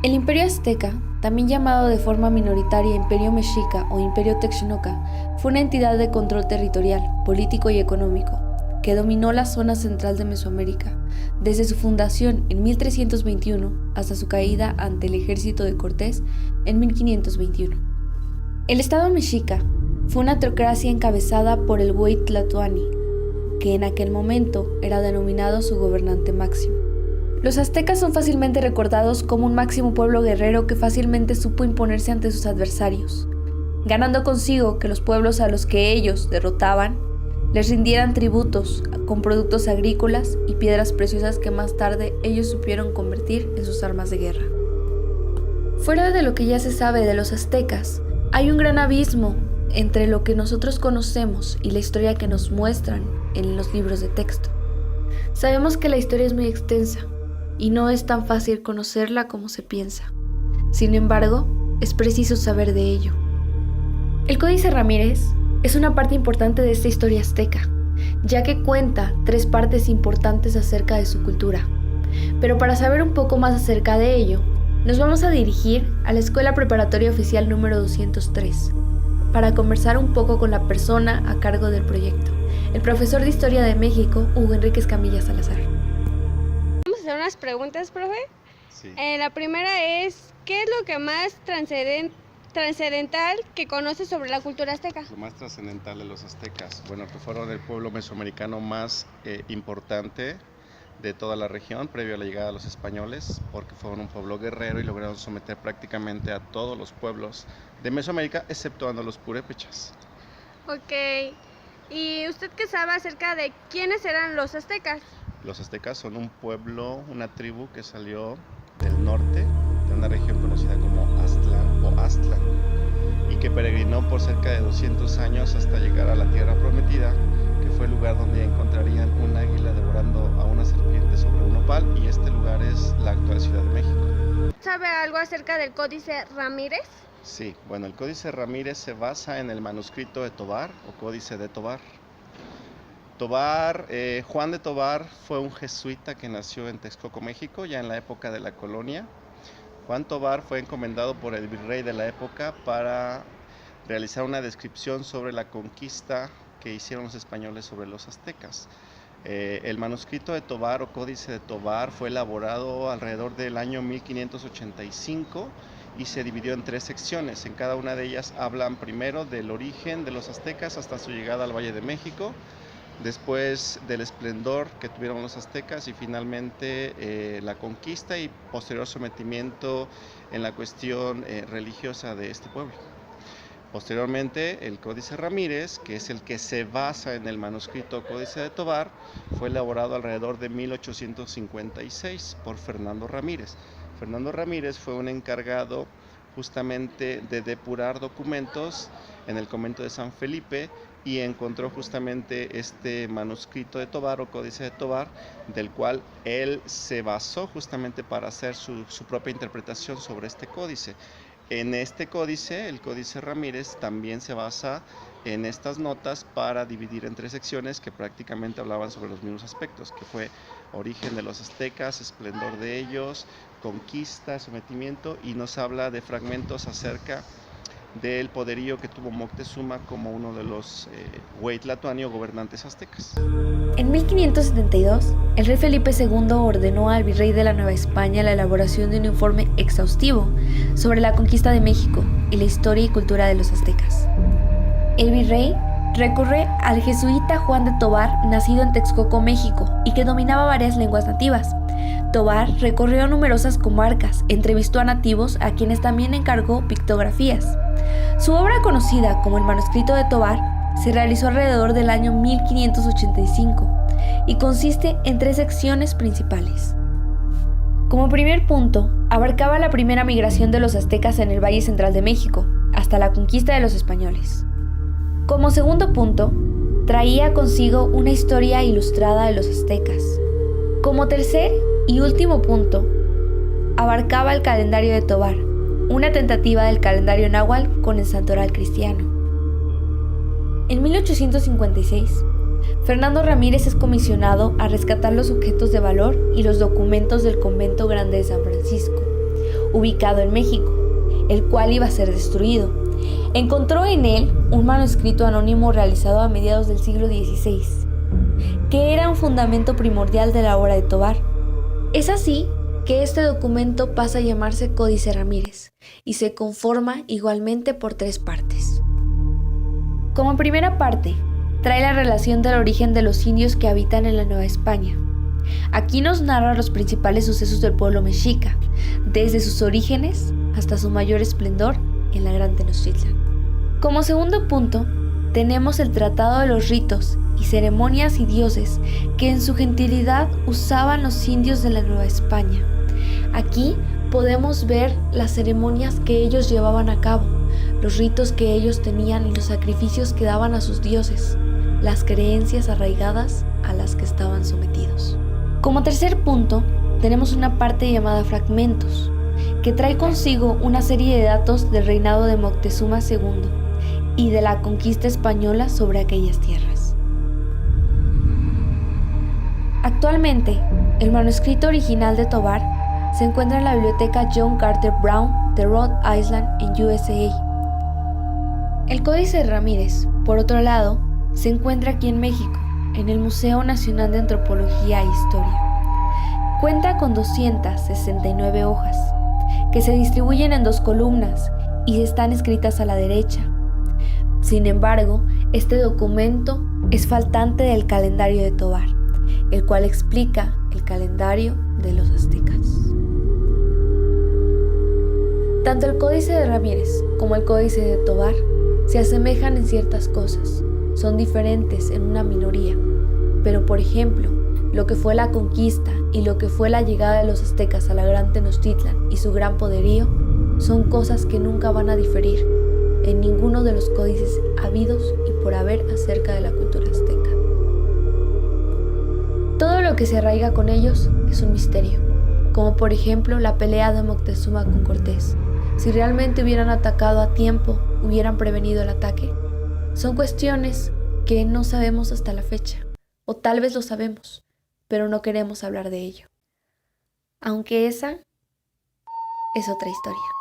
El Imperio Azteca, también llamado de forma minoritaria Imperio Mexica o Imperio Texcoco, fue una entidad de control territorial, político y económico, que dominó la zona central de Mesoamérica, desde su fundación en 1321 hasta su caída ante el ejército de Cortés en 1521. El Estado Mexica fue una teocracia encabezada por el Güey Tlatoani, que en aquel momento era denominado su gobernante máximo. Los aztecas son fácilmente recordados como un máximo pueblo guerrero que fácilmente supo imponerse ante sus adversarios, ganando consigo que los pueblos a los que ellos derrotaban les rindieran tributos con productos agrícolas y piedras preciosas que más tarde ellos supieron convertir en sus armas de guerra. Fuera de lo que ya se sabe de los aztecas, hay un gran abismo entre lo que nosotros conocemos y la historia que nos muestran en los libros de texto. Sabemos que la historia es muy extensa y no es tan fácil conocerla como se piensa. Sin embargo, es preciso saber de ello. El Códice Ramírez es una parte importante de esta historia azteca, ya que cuenta 3 partes importantes acerca de su cultura. Pero para saber un poco más acerca de ello, nos vamos a dirigir a la Escuela Preparatoria Oficial número 203, para conversar un poco con la persona a cargo del proyecto, el profesor de Historia de México, Hugo Enrique Escamilla Salazar. Vamos a hacer unas preguntas, profe. Sí. La primera es, ¿qué es lo que más trascendental que conoces sobre la cultura azteca? Lo más trascendental de los aztecas, bueno, que fueron el pueblo mesoamericano más importante de toda la región previo a la llegada de los españoles, porque fueron un pueblo guerrero y lograron someter prácticamente a todos los pueblos de Mesoamérica, exceptuando los purépechas. Ok, ¿y usted qué sabe acerca de quiénes eran los aztecas? Los aztecas son un pueblo, una tribu que salió del norte, de una región conocida como Aztlán o Aztlán, y que peregrinó por cerca de 200 años hasta llegar a la tierra prometida, que fue el lugar donde encontrarían un águila devorando a una serpiente sobre un nopal, y este lugar es la actual Ciudad de México. ¿Sabe algo acerca del Códice Ramírez? Sí, bueno, el Códice Ramírez se basa en el manuscrito de Tobar o Códice de Tobar. Juan de Tobar fue un jesuita que nació en Texcoco, México, ya en la época de la colonia. Juan Tobar fue encomendado por el virrey de la época para realizar una descripción sobre la conquista que hicieron los españoles sobre los aztecas. El manuscrito de Tobar o Códice de Tobar fue elaborado alrededor del año 1585 y se dividió en 3 secciones. En cada una de ellas hablan primero del origen de los aztecas hasta su llegada al Valle de México, después del esplendor que tuvieron los aztecas y finalmente la conquista y posterior sometimiento en la cuestión religiosa de este pueblo. Posteriormente, el Códice Ramírez, que es el que se basa en el manuscrito Códice de Tobar, fue elaborado alrededor de 1856 por Fernando Ramírez. Fernando Ramírez fue un encargado justamente de depurar documentos en el convento de San Felipe y encontró justamente este manuscrito de Tobar o Códice de Tobar, del cual él se basó justamente para hacer su propia interpretación sobre este códice. En este códice, el Códice Ramírez, también se basa en estas notas para dividir en 3 secciones que prácticamente hablaban sobre los mismos aspectos, que fue origen de los aztecas, esplendor de ellos, conquista, sometimiento, y nos habla de fragmentos acerca del poderío que tuvo Moctezuma como uno de los Güey Tlatoani o gobernantes aztecas. En 1572, el rey Felipe II ordenó al virrey de la Nueva España la elaboración de un informe exhaustivo sobre la conquista de México y la historia y cultura de los aztecas. El virrey recurre al jesuita Juan de Tobar, nacido en Texcoco, México, y que dominaba varias lenguas nativas. Tobar recorrió numerosas comarcas, entrevistó a nativos a quienes también encargó pictografías. Su obra, conocida como el Manuscrito de Tobar, se realizó alrededor del año 1585 y consiste en 3 secciones principales. Como primer punto, abarcaba la primera migración de los aztecas en el Valle Central de México, hasta la conquista de los españoles. Como segundo punto, traía consigo una historia ilustrada de los aztecas. Como tercer y último punto, abarcaba el calendario de Tobar, una tentativa del calendario náhuatl con el santoral cristiano. En 1856, Fernando Ramírez es comisionado a rescatar los objetos de valor y los documentos del Convento Grande de San Francisco, ubicado en México, el cual iba a ser destruido. Encontró en él un manuscrito anónimo realizado a mediados del siglo XVI, que era un fundamento primordial de la obra de Tobar. Es así que este documento pasa a llamarse Códice Ramírez y se conforma igualmente por 3 partes. Como primera parte, trae la relación del origen de los indios que habitan en la Nueva España. Aquí nos narra los principales sucesos del pueblo mexica, desde sus orígenes hasta su mayor esplendor en la Gran Tenochtitlan. Como segundo punto, tenemos el tratado de los ritos y ceremonias y dioses que en su gentilidad usaban los indios de la Nueva España. Aquí podemos ver las ceremonias que ellos llevaban a cabo, los ritos que ellos tenían y los sacrificios que daban a sus dioses, las creencias arraigadas a las que estaban sometidos. Como tercer punto, tenemos una parte llamada Fragmentos, que trae consigo una serie de datos del reinado de Moctezuma II y de la conquista española sobre aquellas tierras. Actualmente, el manuscrito original de Tobar se encuentra en la biblioteca John Carter Brown de Rhode Island en USA. El Códice Ramírez, por otro lado, se encuentra aquí en México, en el Museo Nacional de Antropología e Historia. Cuenta con 269 hojas, que se distribuyen en 2 columnas y están escritas a la derecha. Sin embargo, este documento es faltante del calendario de Tobar, el cual explica el calendario de los aztecas. Tanto el Códice de Ramírez como el Códice de Tobar se asemejan en ciertas cosas, son diferentes en una minoría, pero por ejemplo, lo que fue la conquista y lo que fue la llegada de los aztecas a la Gran Tenochtitlan y su gran poderío son cosas que nunca van a diferir en ninguno de los códices habidos y por haber acerca de la cultura azteca. Todo lo que se arraiga con ellos es un misterio, como por ejemplo la pelea de Moctezuma con Cortés. Si realmente hubieran atacado a tiempo, hubieran prevenido el ataque. Son cuestiones que no sabemos hasta la fecha, o tal vez lo sabemos, pero no queremos hablar de ello. Aunque esa es otra historia.